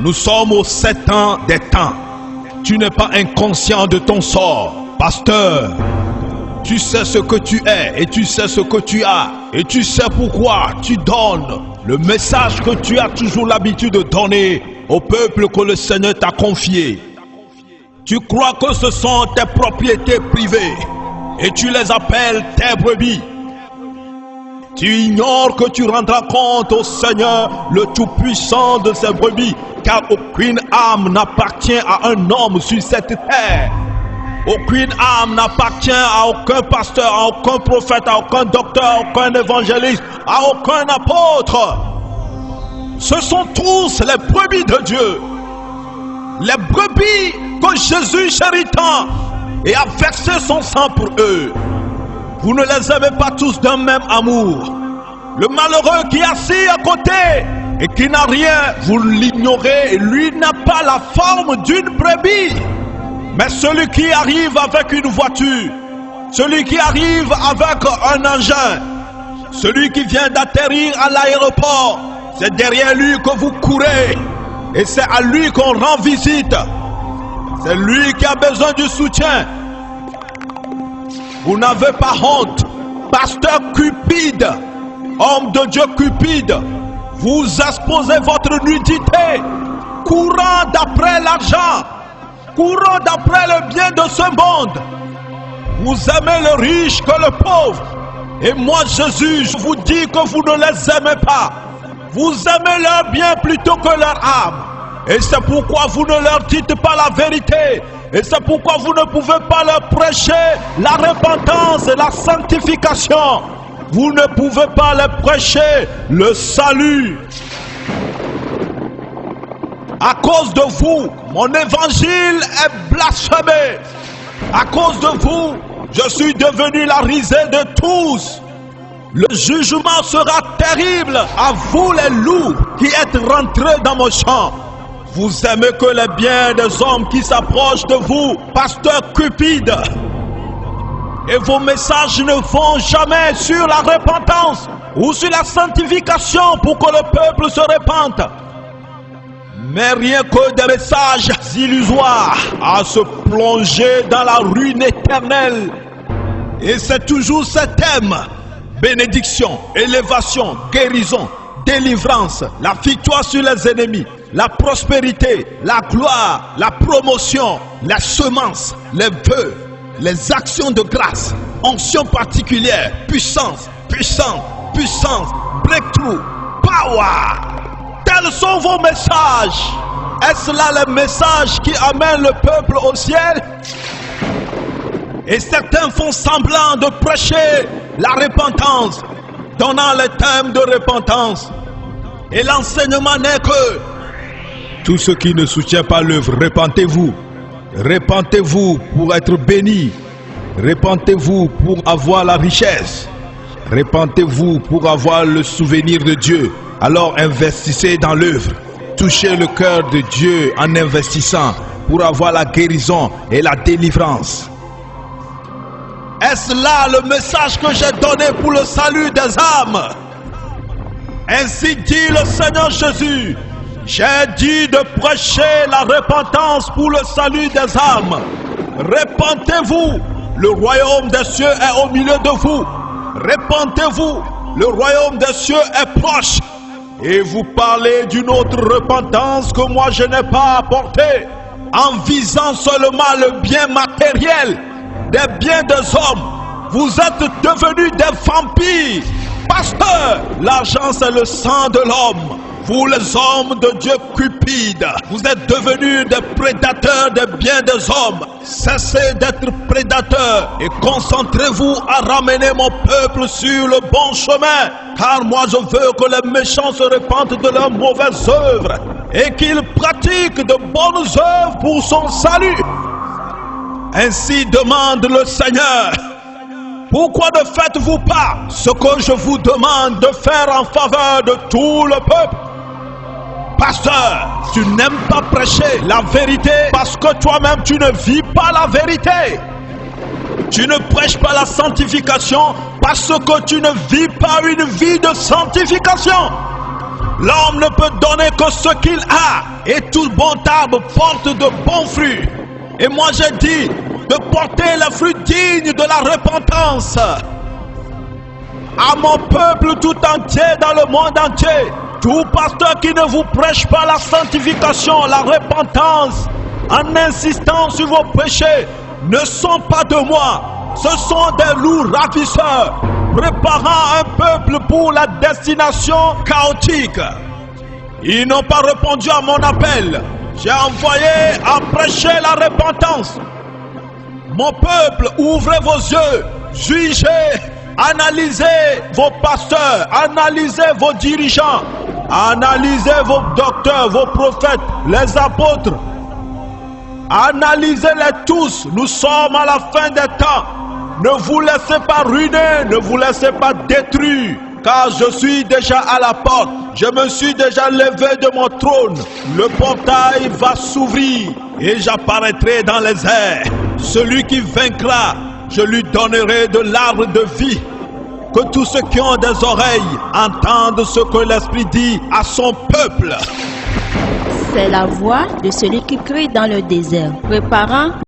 Nous sommes aux 7 ans des temps. Tu n'es pas inconscient de ton sort. Pasteur, tu sais ce que tu es et tu sais ce que tu as. Et tu sais pourquoi tu donnes le message que tu as toujours l'habitude de donner au peuple que le Seigneur t'a confié. Tu crois que ce sont tes propriétés privées et tu les appelles tes brebis. Tu ignores que tu rendras compte au Seigneur le Tout-Puissant de ses brebis, car aucune âme n'appartient à un homme sur cette terre. Aucune âme n'appartient à aucun pasteur, à aucun prophète, à aucun docteur, à aucun évangéliste, à aucun apôtre. Ce sont tous les brebis de Dieu. Les brebis que Jésus chérit tant et a versé son sang pour eux. Vous ne les aimez pas tous d'un même amour. Le malheureux qui est assis à côté et qui n'a rien, vous l'ignorez, lui n'a pas la forme d'une brebis. Mais celui qui arrive avec une voiture, celui qui arrive avec un engin, celui qui vient d'atterrir à l'aéroport, c'est derrière lui que vous courez et c'est à lui qu'on rend visite. C'est lui qui a besoin du soutien. Vous n'avez pas honte, pasteur cupide, homme de Dieu cupide. Vous exposez votre nudité, courant d'après l'argent, courant d'après le bien de ce monde. Vous aimez le riche que le pauvre. Et moi Jésus, je vous dis que vous ne les aimez pas. Vous aimez leur bien plutôt que leur âme. Et c'est pourquoi vous ne leur dites pas la vérité. Et c'est pourquoi vous ne pouvez pas leur prêcher la repentance et la sanctification. Vous ne pouvez pas leur prêcher le salut. À cause de vous, mon évangile est blasphémé. À cause de vous, je suis devenu la risée de tous. Le jugement sera terrible à vous les loups qui êtes rentrés dans mon champ. Vous aimez que les biens des hommes qui s'approchent de vous, pasteur cupide. Et vos messages ne vont jamais sur la repentance ou sur la sanctification pour que le peuple se répande. Mais rien que des messages illusoires à se plonger dans la ruine éternelle. Et c'est toujours ce thème: bénédiction, élévation, guérison, délivrance, la victoire sur les ennemis, la prospérité, la gloire, la promotion, la semence, les vœux, les actions de grâce, onction particulière, puissance, puissance, puissance, breakthrough, power. Tels sont vos messages. Est-ce là les messages qui amènent le peuple au ciel? Et certains font semblant de prêcher la repentance, donnant les thèmes de repentance. Et l'enseignement n'est que: tous ceux qui ne soutiennent pas l'œuvre, repentez-vous. Repentez-vous pour être bénis. Repentez-vous pour avoir la richesse. Repentez-vous pour avoir le souvenir de Dieu. Alors investissez dans l'œuvre. Touchez le cœur de Dieu en investissant pour avoir la guérison et la délivrance. Est-ce là le message que j'ai donné pour le salut des âmes? Ainsi dit le Seigneur Jésus. J'ai dit de prêcher la repentance pour le salut des âmes. Repentez-vous, le royaume des cieux est au milieu de vous. Repentez-vous, le royaume des cieux est proche. Et vous parlez d'une autre repentance que moi je n'ai pas apportée, en visant seulement le bien matériel, des biens des hommes. Vous êtes devenus des vampires. Pasteur, l'argent c'est le sang de l'homme. Vous les hommes de Dieu cupides, vous êtes devenus des prédateurs des biens des hommes. Cessez d'être prédateurs et concentrez-vous à ramener mon peuple sur le bon chemin. Car moi je veux que les méchants se répandent de leurs mauvaises œuvres et qu'ils pratiquent de bonnes œuvres pour son salut. Ainsi demande le Seigneur. Pourquoi ne faites-vous pas ce que je vous demande de faire en faveur de tout le peuple? Pasteur, tu n'aimes pas prêcher la vérité parce que toi-même tu ne vis pas la vérité. Tu ne prêches pas la sanctification parce que tu ne vis pas une vie de sanctification. L'homme ne peut donner que ce qu'il a. Et tout bon arbre porte de bons fruits. Et moi j'ai dit de porter les fruits dignes de la repentance. À mon peuple tout entier dans le monde entier, tout pasteur qui ne vous prêche pas la sanctification, la repentance, en insistant sur vos péchés, ne sont pas de moi. Ce sont des loups ravisseurs, préparant un peuple pour la destination chaotique. Ils n'ont pas répondu à mon appel. J'ai envoyé à prêcher la repentance. Mon peuple, ouvrez vos yeux, jugez, analysez vos pasteurs, analysez vos dirigeants, analysez vos docteurs, vos prophètes, les apôtres. Analysez-les tous, nous sommes à la fin des temps. Ne vous laissez pas ruiner, ne vous laissez pas détruire, car je suis déjà à la porte. Je me suis déjà levé de mon trône. Le portail va s'ouvrir et j'apparaîtrai dans les airs. Celui qui vaincra, je lui donnerai de l'arbre de vie. Que tous ceux qui ont des oreilles entendent ce que l'Esprit dit à son peuple. C'est la voix de celui qui crie dans le désert, préparant